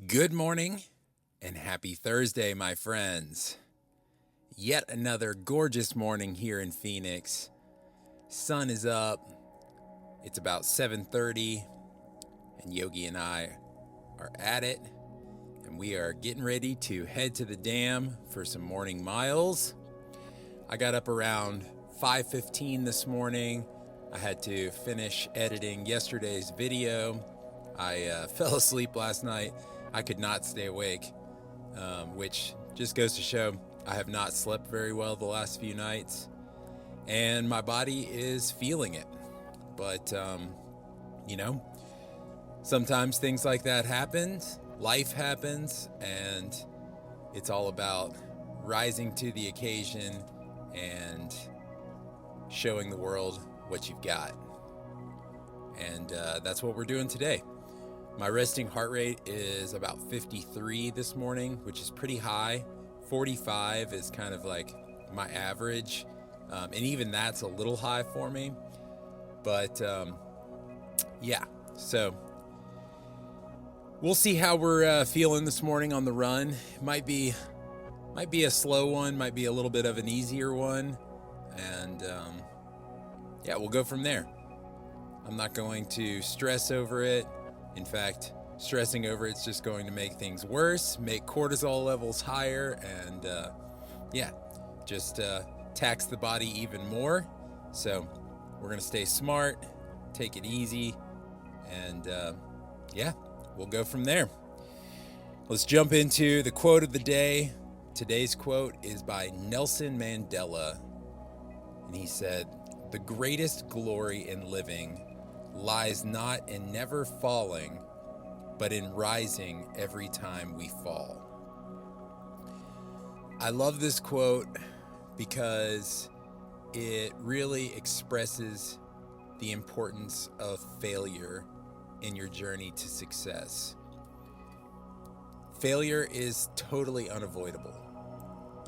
Good morning and happy Thursday, my friends. Yet another gorgeous morning here in Phoenix. Sun is up. It's about 7:30 and Yogi and I are at it. And we are getting ready to head to the dam for some morning miles. I got up around 5:15 this morning. I had to finish editing yesterday's video. I fell asleep last night. I could not stay awake, which just goes to show I have not slept very well the last few nights, and my body is feeling it. But, sometimes things like that happen, life happens, and it's all about rising to the occasion and showing the world what you've got. And that's what we're doing today. My resting heart rate is about 53 this morning, which is pretty high. 45 is kind of like my average. And even that's a little high for me. But so we'll see how we're feeling this morning on the run. Might be a slow one, might be a little bit of an easier one. And we'll go from there. I'm not going to stress over it. In fact, stressing over it's just going to make things worse, make cortisol levels higher, and just tax the body even more. So we're going to stay smart, take it easy, and we'll go from there. Let's jump into the quote of the day. Today's quote is by Nelson Mandela, and he said, "The greatest glory in living lies not in never falling, but in rising every time we fall." I love this quote because it really expresses the importance of failure in your journey to success. Failure is totally unavoidable.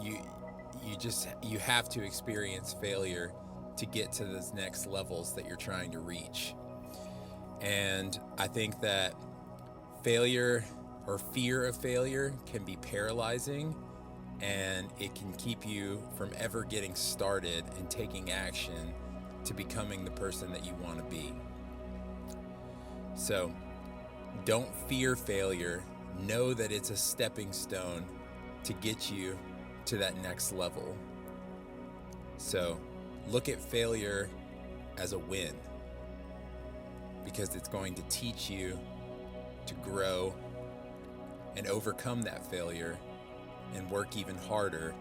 You have to experience failure to get to those next levels that you're trying to reach. And I think that failure or fear of failure can be paralyzing, and it can keep you from ever getting started and taking action to becoming the person that you want to be. So don't fear failure. Know that it's a stepping stone to get you to that next level. So look at failure as a win, because it's going to teach you to grow and overcome that failure and work even harder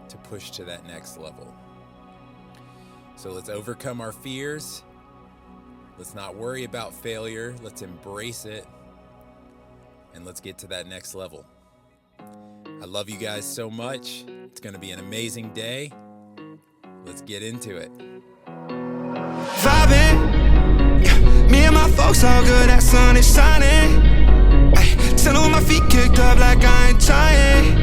to push to that next level. So let's overcome our fears. Let's not worry about failure. Let's embrace it. And let's get to that next level. I love you guys so much. It's going to be an amazing day. Let's get into it. Vibing, me and my folks all good, that sun is shining. Chillin' with my feet kicked up like I ain't trying.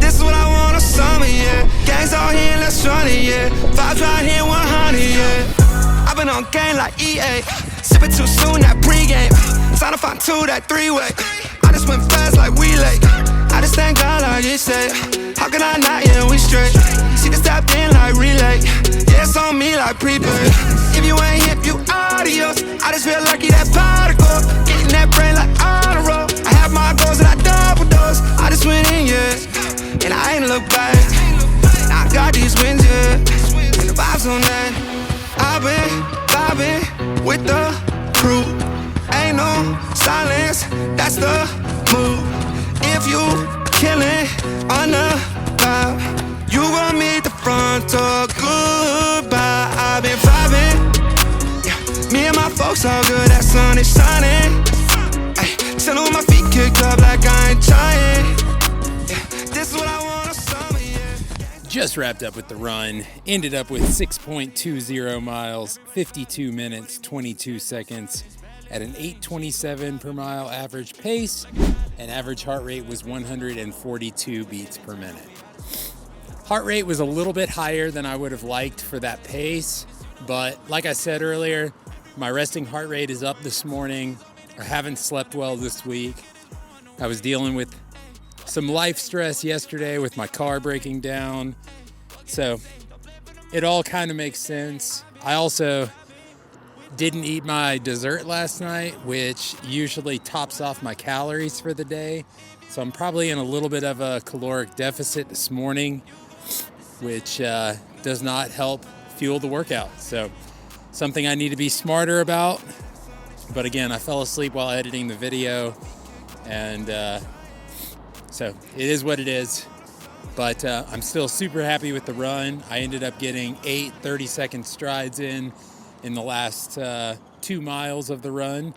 This is what I want on summer, yeah. Gangs all here, let's run it, yeah. Vibes right here, 100, yeah. I've been on game like EA, sippin' too soon, that pregame. Sign up on 2, that 3-way. I just went fast like we late. I just thank God like he said. How can I not, yeah, we straight. She just tapped in like relay. Yeah, it's on me like prepaid. If you ain't hip, you adios. I just feel lucky that particle. Getting that brain like on a roll. I have my goals and I double dose. I just went in, yeah, and I ain't look back. Now I got these wins, yeah, and the vibes on that. I've been vibing with the crew. Ain't no silence, that's the move. If you killin' on the vibe, you gon' meet the front door, goodbye. I've been vibing, yeah. Me and my folks all good, that sun is shining. Ay, chillin' with my feet kicked up like I ain't trying. Yeah, this is what I want on summer, yeah. Just wrapped up with the run. Ended up with 6.20 miles, 52 minutes, 22 seconds. At an 8:27 per mile average pace, and average heart rate was 142 beats per minute. Heart rate was a little bit higher than I would have liked for that pace, but like I said earlier, my resting heart rate is up this morning. I haven't slept well this week, I was dealing with some life stress yesterday with my car breaking down. So it all kind of makes sense. I also didn't eat my dessert last night, which usually tops off my calories for the day. So I'm probably in a little bit of a caloric deficit this morning, which does not help fuel the workout. So something I need to be smarter about. But again, I fell asleep while editing the video, and so it is what it is. But I'm still super happy with the run. I ended up getting 8 30-second strides in the last 2 miles of the run.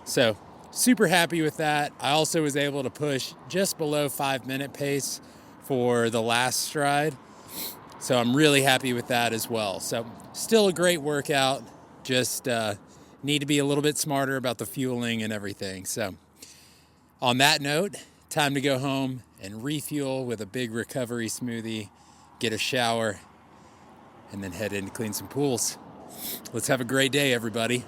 So super happy with that. I also was able to push just below 5-minute pace for the last stride. So I'm really happy with that as well. So still a great workout, just need to be a little bit smarter about the fueling and everything. So on that note, time to go home and refuel with a big recovery smoothie, get a shower, and then head in to clean some pools. Let's have a great day, everybody.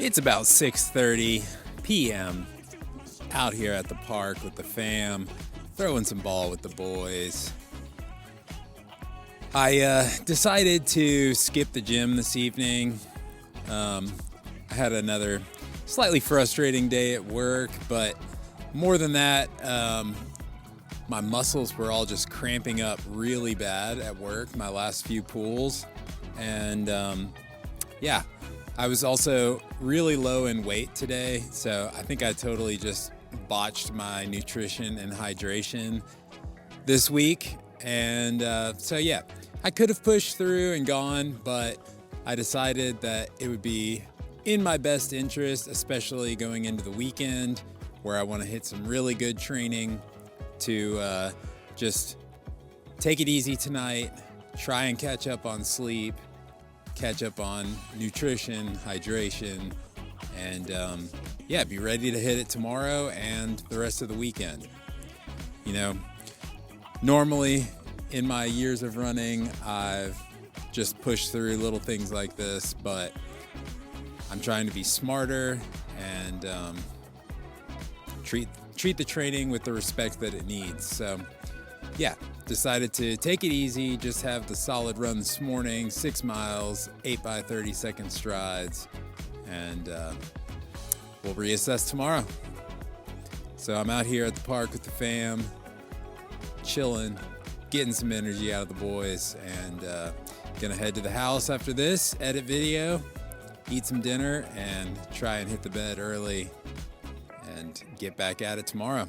It's about 6:30 p.m. out here at the park with the fam, throwing some ball with the boys. I decided to skip the gym this evening. I had another slightly frustrating day at work, but more than that, my muscles were all just cramping up really bad at work, my last few pools. And yeah, I was also really low in weight today, so I think I totally just botched my nutrition and hydration this week. And so yeah, I could have pushed through and gone, but I decided that it would be in my best interest, especially going into the weekend where I want to hit some really good training, to just take it easy tonight, try and catch up on sleep, catch up on nutrition, hydration, and yeah, be ready to hit it tomorrow and the rest of the weekend. You know, normally in my years of running, I've just pushed through little things like this, but I'm trying to be smarter and treat the training with the respect that it needs. So yeah, decided to take it easy, just have the solid run this morning, 6 miles, 8 by 30-second strides, and we'll reassess tomorrow. So I'm out here at the park with the fam, chilling, getting some energy out of the boys, and gonna head to the house after this, edit video, eat some dinner, and try and hit the bed early and get back at it tomorrow.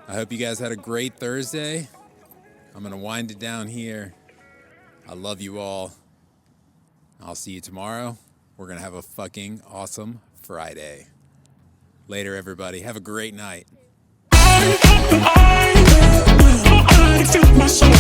I hope you guys had a great Thursday. I'm going to wind it down here. I love you all. I'll see you tomorrow. We're going to have a fucking awesome Friday. Later, everybody. Have a great night. I feel my soul.